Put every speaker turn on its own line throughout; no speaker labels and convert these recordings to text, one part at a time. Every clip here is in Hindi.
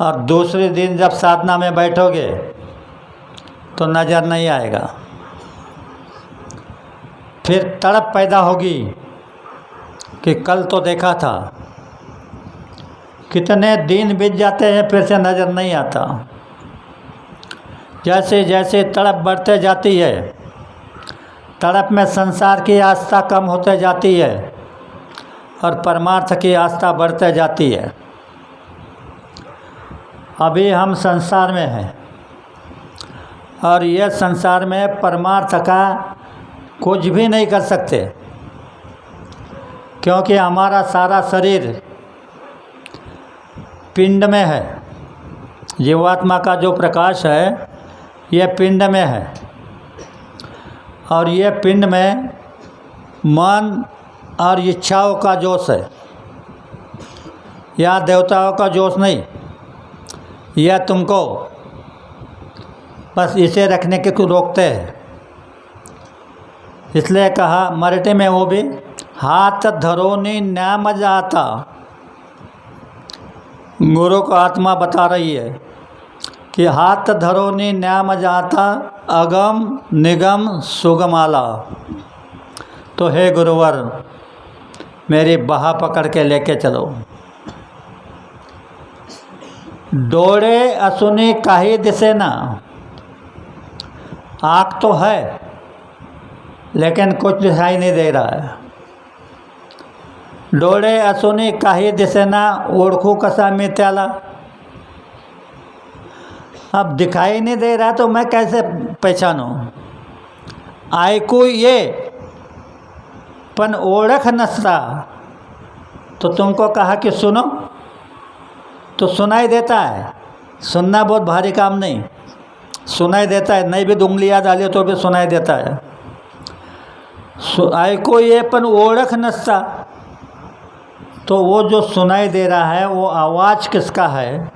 और दूसरे दिन जब साधना में बैठोगे तो नज़र नहीं आएगा। फिर तड़प पैदा होगी कि कल तो देखा था। कितने दिन बीत जाते हैं फिर से नज़र नहीं आता। जैसे जैसे तड़प बढ़ते जाती है, तड़प में संसार की आस्था कम होते जाती है और परमार्थ की आस्था बढ़ते जाती है। अभी हम संसार में हैं और यह संसार में परमार्थ का कुछ भी नहीं कर सकते, क्योंकि हमारा सारा शरीर पिंड में है। जीवात्मा का जो प्रकाश है यह पिंड में है और यह पिंड में मन और इच्छाओं का जोश है। यह देवताओं का जोश नहीं। यह तुमको बस इसे रखने के को रोकते हैं। इसलिए कहा मराठी में वो भी, हाथ धरोनी न्याम जाता। गुरु को आत्मा बता रही है कि हाथ धरोनी न्याम जाता, अगम निगम सुगमाला। तो हे गुरुवर, मेरी बाह पकड़ के लेके चलो। डोळे असुनी काही दिसेना। आँख तो है लेकिन कुछ दिखाई नहीं दे रहा है। डोळे असुनी काही दिसेना, ओळखू कसा मी त्याला। अब दिखाई नहीं दे रहा तो मैं कैसे पहचानूं? ऐकू ये पण ओळख नसता। तो तुमको कहा कि सुनो, तो सुनाई देता है। सुनना बहुत भारी काम नहीं, सुनाई देता है। नहीं भी उंगलियां डाली तो भी सुनाई देता है। ऐकू ये पण ओळख नसता। तो वो जो सुनाई दे रहा है वो आवाज़ किसका है,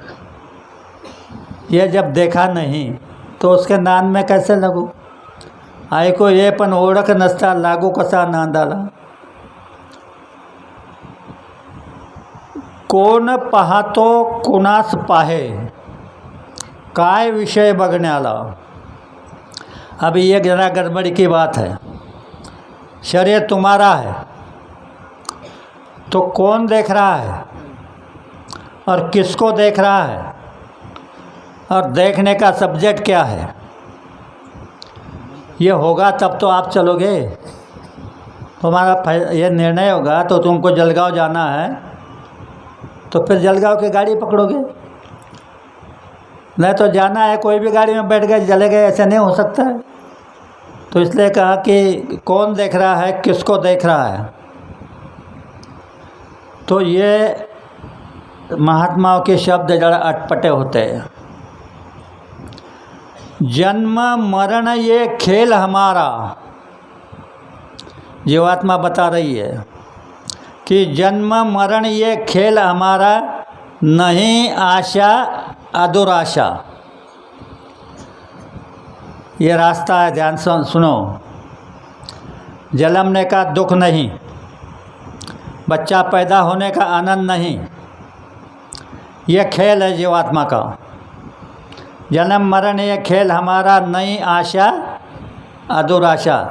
ये जब देखा नहीं तो उसके नाम में कैसे लगू? ऐकू ये पण ओळख नसता, लागू कसा नांदाला। कोण पाहतो कुणास पाहे, काय विषय बघण्याला। अभी ये जरा गड़बड़ी की बात है। शरीर तुम्हारा है तो कौन देख रहा है और किसको देख रहा है और देखने का सब्जेक्ट क्या है, ये होगा तब तो आप चलोगे। तुम्हारा ये निर्णय होगा तो तुमको जलगांव जाना है तो फिर जलगांव की गाड़ी पकड़ोगे। नहीं तो जाना है कोई भी गाड़ी में बैठ गए चले गए, ऐसे नहीं हो सकता है। तो इसलिए कहा कि कौन देख रहा है, किसको देख रहा है। तो ये महात्माओं के शब्द जरा अटपटे होते हैं। जन्म मरण ये खेल हमारा। जीवात्मा बता रही है कि जन्म मरण ये खेल हमारा, नहीं आशा अधुराशा। ये रास्ता है, ध्यान से सुनो। जन्मने का दुख नहीं, बच्चा पैदा होने का आनंद नहीं, ये खेल है जीवात्मा का। जन्म मरण ये खेल हमारा, नहीं आशा अधुराशा।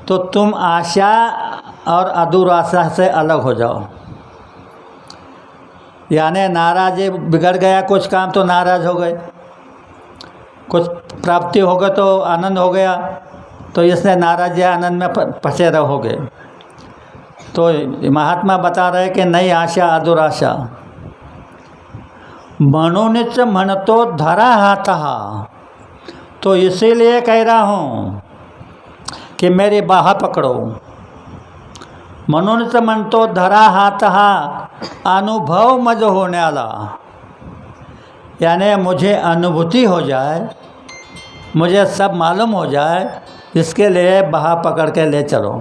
तो तुम आशा और अधुराशा से अलग हो जाओ। यानी नाराज़ बिगड़ गया कुछ काम तो नाराज़ हो गए, कुछ प्राप्ति हो गई तो आनंद हो गया, तो इसलिए नाराज़ या आनंद में फंसे रहोगे। तो महात्मा बता रहे कि नहीं आशा अधुराशा। म्हणूनच म्हणतो धरा हाथ। तो इसीलिए कह रहा हूँ कि मेरी बाह पकड़ो। म्हणूनच म्हणतो धरा हाथ, अनुभव मज होण्याला। यानी मुझे अनुभूति हो जाए, मुझे सब मालूम हो जाए, इसके लिए बाह पकड़ के ले चलो।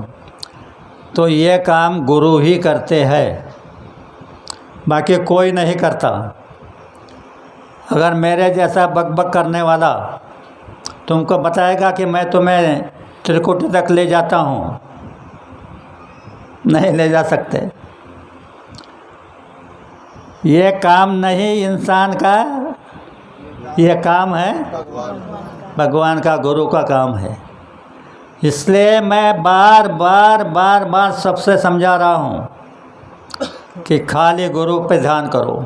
तो ये काम गुरु ही करते हैं, बाकी कोई नहीं करता। अगर मेरे जैसा बकबक करने वाला तुमको बताएगा कि मैं तुम्हें त्रिकुटी तक ले जाता हूँ, नहीं ले जा सकते। ये काम नहीं इंसान का ये काम है भगवान का, गुरु का काम है। इसलिए मैं बार बार सबसे समझा रहा हूँ कि खाली गुरु पे ध्यान करो,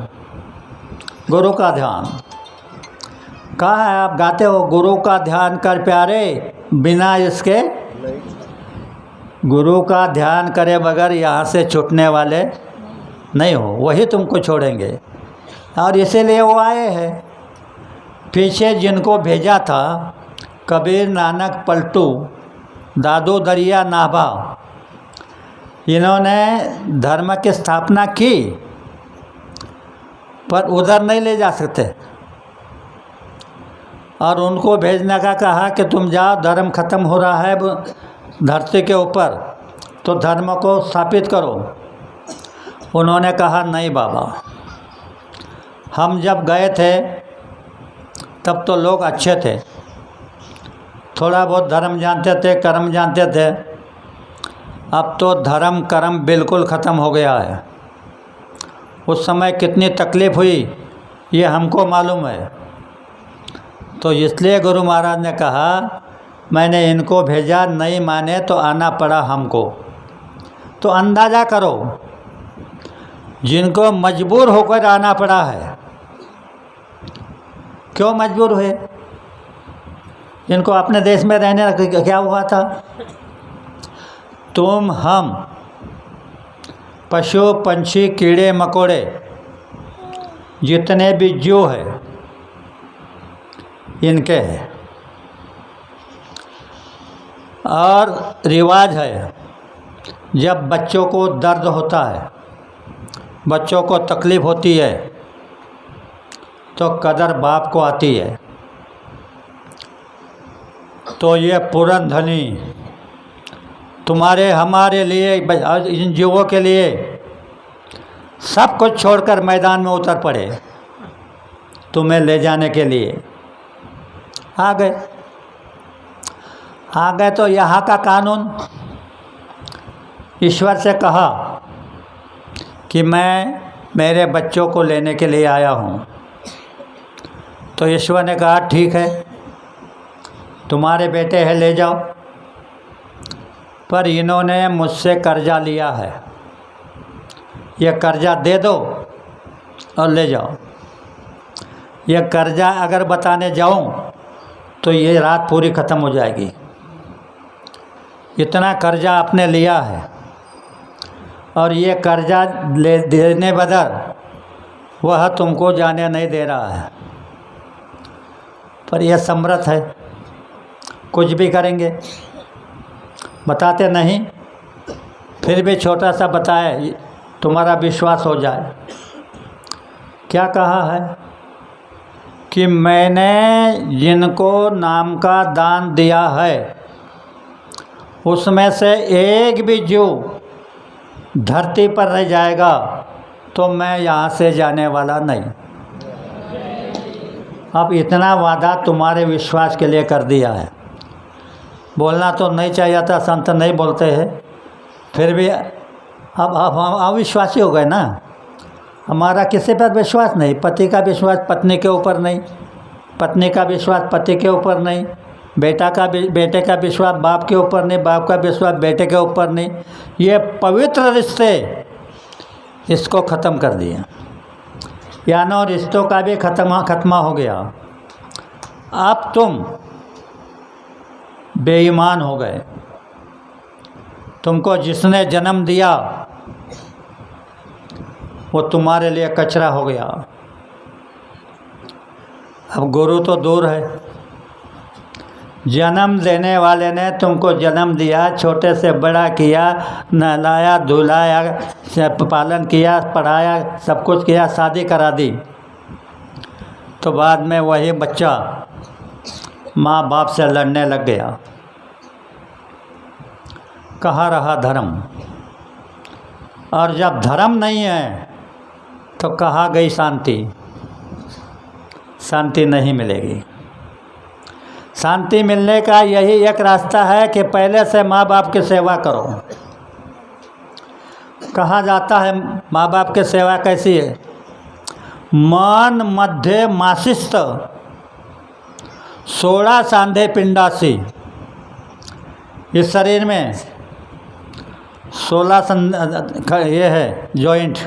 गुरु का ध्यान। कहा है आप गाते हो, गुरु का ध्यान कर प्यारे बिना इसके, गुरु का ध्यान करे बगैर यहाँ से छूटने वाले नहीं हो, वही तुमको छोड़ेंगे। और इसीलिए वो आए हैं। पीछे जिनको भेजा था कबीर, नानक, पलटू, दादू दरिया नाभा, इन्होंने धर्म की स्थापना की, पर उधर नहीं ले जा सकते। और उनको भेजने का कहा कि तुम जाओ, धर्म ख़त्म हो रहा है धरती के ऊपर, तो धर्म को स्थापित करो। उन्होंने कहा नहीं बाबा, हम जब गए थे तब तो लोग अच्छे थे, थोड़ा बहुत धर्म जानते थे, कर्म जानते थे। अब तो धर्म कर्म बिल्कुल ख़त्म हो गया है। उस समय कितनी तकलीफ़ हुई ये हमको मालूम है। तो इसलिए गुरु महाराज ने कहा मैंने इनको भेजा, नहीं माने तो आना पड़ा हमको। तो अंदाज़ा करो, जिनको मजबूर होकर आना पड़ा है, क्यों मजबूर हुए? जिनको अपने देश में रहने क्या हुआ था? तुम हम पशु पंछी कीड़े मकोड़े जितने भी जीव है इनके हैं। और रिवाज है, जब बच्चों को दर्द होता है, बच्चों को तकलीफ़ होती है, तो कदर बाप को आती है। तो ये पूरन धनी तुम्हारे हमारे लिए, इन जीवों के लिए सब कुछ छोड़कर मैदान में उतर पड़े तुम्हें ले जाने के लिए। आ गए तो यहाँ का कानून, ईश्वर से कहा कि मैं मेरे बच्चों को लेने के लिए आया हूँ। तो ईश्वर ने कहा ठीक है, तुम्हारे बेटे हैं, ले जाओ। पर इन्होंने मुझसे कर्जा लिया है, ये कर्जा दे दो और ले जाओ। ये कर्जा अगर बताने जाऊं तो ये रात पूरी ख़त्म हो जाएगी। इतना कर्जा आपने लिया है और ये कर्जा ले देने बदल वह तुमको जाने नहीं दे रहा है। पर यह समर्थ है, कुछ भी करेंगे। बताते नहीं, फिर भी छोटा सा बताए तुम्हारा विश्वास हो जाए। क्या कहा है कि मैंने जिनको नाम का दान दिया है उसमें से एक भी जीव धरती पर रह जाएगा तो मैं यहाँ से जाने वाला नहीं। अब इतना वादा तुम्हारे विश्वास के लिए कर दिया है। बोलना तो नहीं चाहिए था, संत नहीं बोलते हैं, फिर भी अब हम अविश्वासी हो गए ना। हमारा किसी पर विश्वास नहीं, पति का विश्वास पत्नी के ऊपर नहीं, पत्नी का विश्वास पति के ऊपर नहीं, बेटे का विश्वास बाप के ऊपर नहीं, बाप का विश्वास बेटे के ऊपर नहीं। ये पवित्र रिश्ते इसको ख़त्म कर दिए, यानी रिश्तों का भी खत्मा हो गया। अब तुम बेईमान हो गए। तुमको जिसने जन्म दिया वो तुम्हारे लिए कचरा हो गया। अब गुरु तो दूर है, जन्म देने वाले ने तुमको जन्म दिया, छोटे से बड़ा किया, नहलाया धुलाया, पालन किया, पढ़ाया, सब कुछ किया, शादी करा दी। तो बाद में वही बच्चा माँ बाप से लड़ने लग गया। कहाँ रहा धर्म? और जब धर्म नहीं है तो कहाँ गई शांति? शांति नहीं मिलेगी। शांति मिलने का यही एक रास्ता है कि पहले से माँ बाप की सेवा करो। कहा जाता है माँ बाप की सेवा कैसी है? मन मध्य मासिस्त 16 सांधे पिंडासी। इस शरीर में 16 ये है जॉइंट।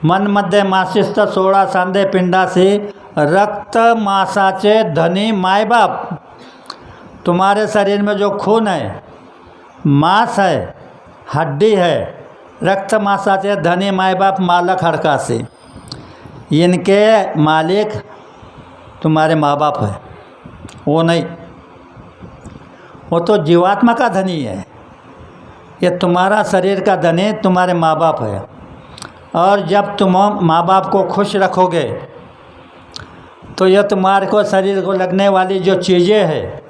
मन मध्य मासिस्थ 16 सांधे पिंडासी रक्त मासाचे धनी माय बाप। तुम्हारे शरीर में जो खून है, मांस है, हड्डी है, रक्त मासाचे धनी माय बाप मालक हड़कासी। इनके मालिक तुम्हारे माँ बाप है, वो नहीं। वो तो जीवात्मा का धनी है। ये तुम्हारा शरीर का धनी तुम्हारे माँ बाप है। और जब तुम माँ बाप को खुश रखोगे तो यह तुम्हारे को शरीर को लगने वाली जो चीज़ें हैं,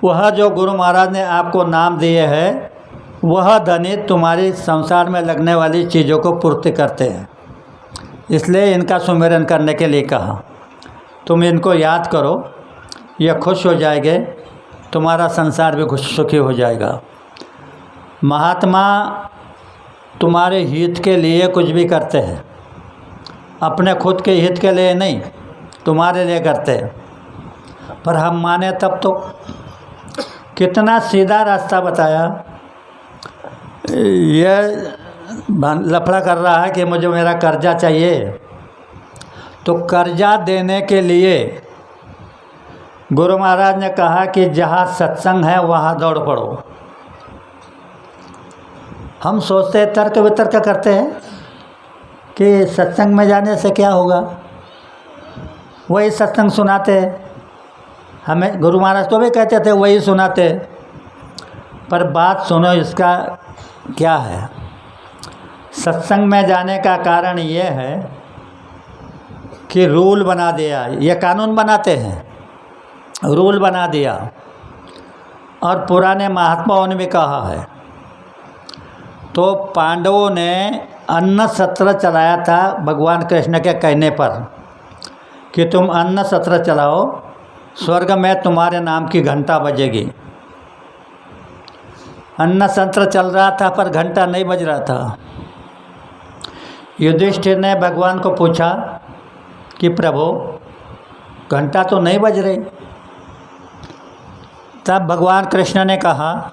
वह जो गुरु महाराज ने आपको नाम दिए हैं, वह धनी तुम्हारी संसार में लगने वाली चीज़ों को पूर्ति करते हैं। इसलिए इनका सुमिरन करने के लिए कहा। तुम इनको याद करो, यह खुश हो जाएंगे, तुम्हारा संसार भी खुश सुखी हो जाएगा। महात्मा तुम्हारे हित के लिए कुछ भी करते हैं, अपने खुद के हित के लिए नहीं, तुम्हारे लिए करते हैं। पर हम माने तब तो। कितना सीधा रास्ता बताया। यह लफड़ा कर रहा है कि मुझे मेरा कर्जा चाहिए, तो कर्जा देने के लिए गुरु महाराज ने कहा कि जहाँ सत्संग है वहाँ दौड़ पड़ो। हम सोचते हैं, तर्क वितर्क करते हैं कि सत्संग में जाने से क्या होगा, वही सत्संग सुनाते हैं। हमें गुरु महाराज तो भी कहते थे वही सुनाते। पर बात सुनो, इसका क्या है। सत्संग में जाने का कारण ये है कि रूल बना दिया। ये कानून बनाते हैं, रूल बना दिया। और पुराने महात्माओं ने भी कहा है। तो पांडवों ने अन्न सत्र चलाया था भगवान कृष्ण के कहने पर कि तुम अन्न सत्र चलाओ, स्वर्ग में तुम्हारे नाम की घंटा बजेगी। अन्न सत्र चल रहा था पर घंटा नहीं बज रहा था। युधिष्ठिर ने भगवान को पूछा कि प्रभु घंटा तो नहीं बज रही। तब भगवान कृष्ण ने कहा,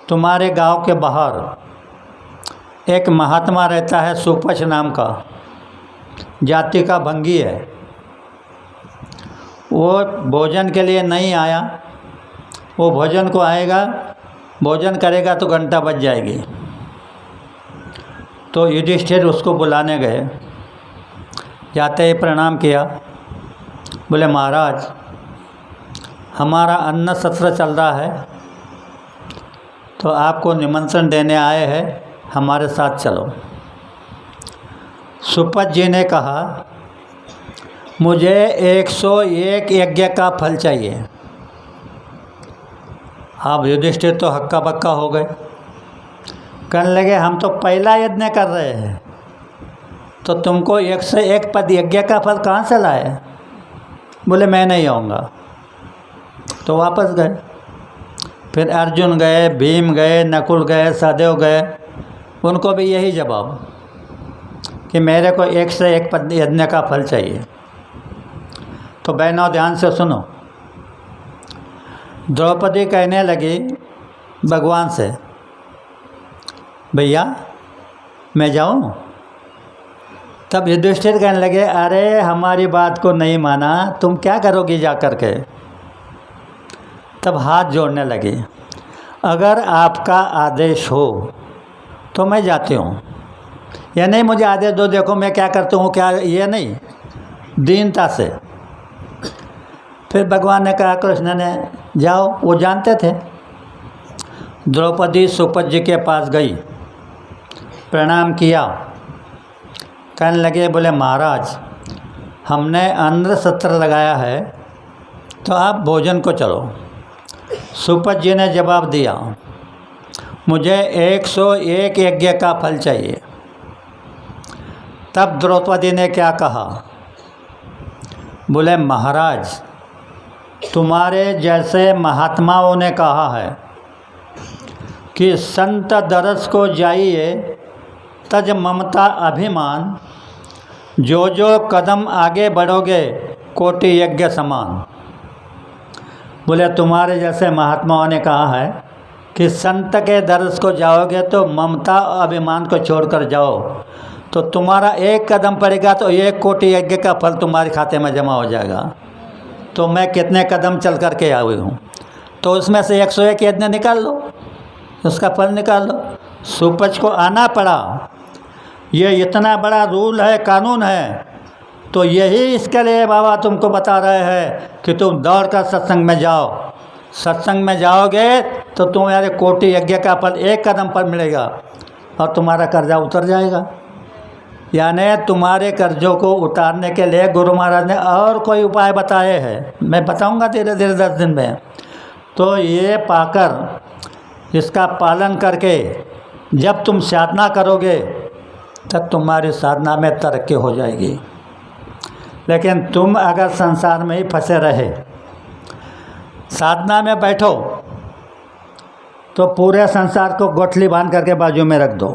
तुम्हारे गांव के बाहर एक महात्मा रहता है, सुपच नाम का, जाति का भंगी है। वो भोजन के लिए नहीं आया, वो भोजन को आएगा, भोजन करेगा तो घंटा बज जाएगी। तो युधिष्ठिर उसको बुलाने गए। जाते ही प्रणाम किया, बोले महाराज हमारा अन्न सत्र चल रहा है, तो आपको निमंत्रण देने आए हैं, हमारे साथ चलो। सुपत जी ने कहा, मुझे 101 यज्ञ का फल चाहिए। अब युधिष्ठिर तो हक्का बक्का हो गए, कहने लगे हम तो पहला यज्ञ कर रहे हैं, तो तुमको 101 पद यज्ञ का फल कहाँ से लाए। बोले मैं नहीं आऊँगा। तो वापस गए। फिर अर्जुन गए, भीम गए, नकुल गए, सहदेव गए, उनको भी यही जवाब कि मेरे को 101 पद यज्ञ का फल चाहिए। तो बहनों ध्यान से सुनो। द्रौपदी कहने लगी भगवान से, भैया मैं जाऊं? तब युधिष्ठिर कहने लगे, अरे हमारी बात को नहीं माना, तुम क्या करोगी जा कर के। तब हाथ जोड़ने लगे, अगर आपका आदेश हो तो मैं जाती हूँ, या नहीं मुझे आदेश दो, देखो मैं क्या करती हूँ, क्या ये नहीं, दीनता से। फिर भगवान ने कहा, कृष्ण ने जाओ, वो जानते थे। द्रौपदी सुपत जी के पास गई, प्रणाम किया, कहने लगे, बोले महाराज हमने अन्न सत्र लगाया है, तो आप भोजन को चलो। सुपत जी ने जवाब दिया, मुझे 101 यज्ञ का फल चाहिए। तब द्रौपदी ने क्या कहा, बोले महाराज तुम्हारे जैसे महात्माओं ने कहा है कि संत दरस को जाइए तज ममता अभिमान, जो जो कदम आगे बढ़ोगे कोटि यज्ञ समान। बोले तुम्हारे जैसे महात्माओं ने कहा है कि संत के दर्श को जाओगे तो ममता अभिमान को छोड़कर जाओ, तो तुम्हारा एक कदम पड़ेगा तो 1 कोटि यज्ञ का फल तुम्हारे खाते में जमा हो जाएगा। तो मैं कितने कदम चल कर के आई हूँ, तो उसमें से 101 यज्ञ निकाल लो, उसका फल निकाल लो। सुपच को आना पड़ा, ये इतना बड़ा रूल है, कानून है, तो यही इसके लिए बाबा तुमको बता रहे हैं कि तुम दौड़ कर सत्संग में जाओ। सत्संग में जाओगे तो तुम्हारे कोटि यज्ञ का फल 1 कदम पर मिलेगा और तुम्हारा कर्जा उतर जाएगा। यानी तुम्हारे कर्जों को उतारने के लिए गुरु महाराज ने और कोई उपाय बताए हैं, मैं बताऊंगा धीरे धीरे 10 दिन में। तो ये पाकर इसका पालन करके जब तुम साधना करोगे तब तुम्हारी साधना में तरक्की हो जाएगी। लेकिन तुम अगर संसार में ही फंसे रहे, साधना में बैठो तो पूरे संसार को गोठली बांध करके बाजू में रख दो।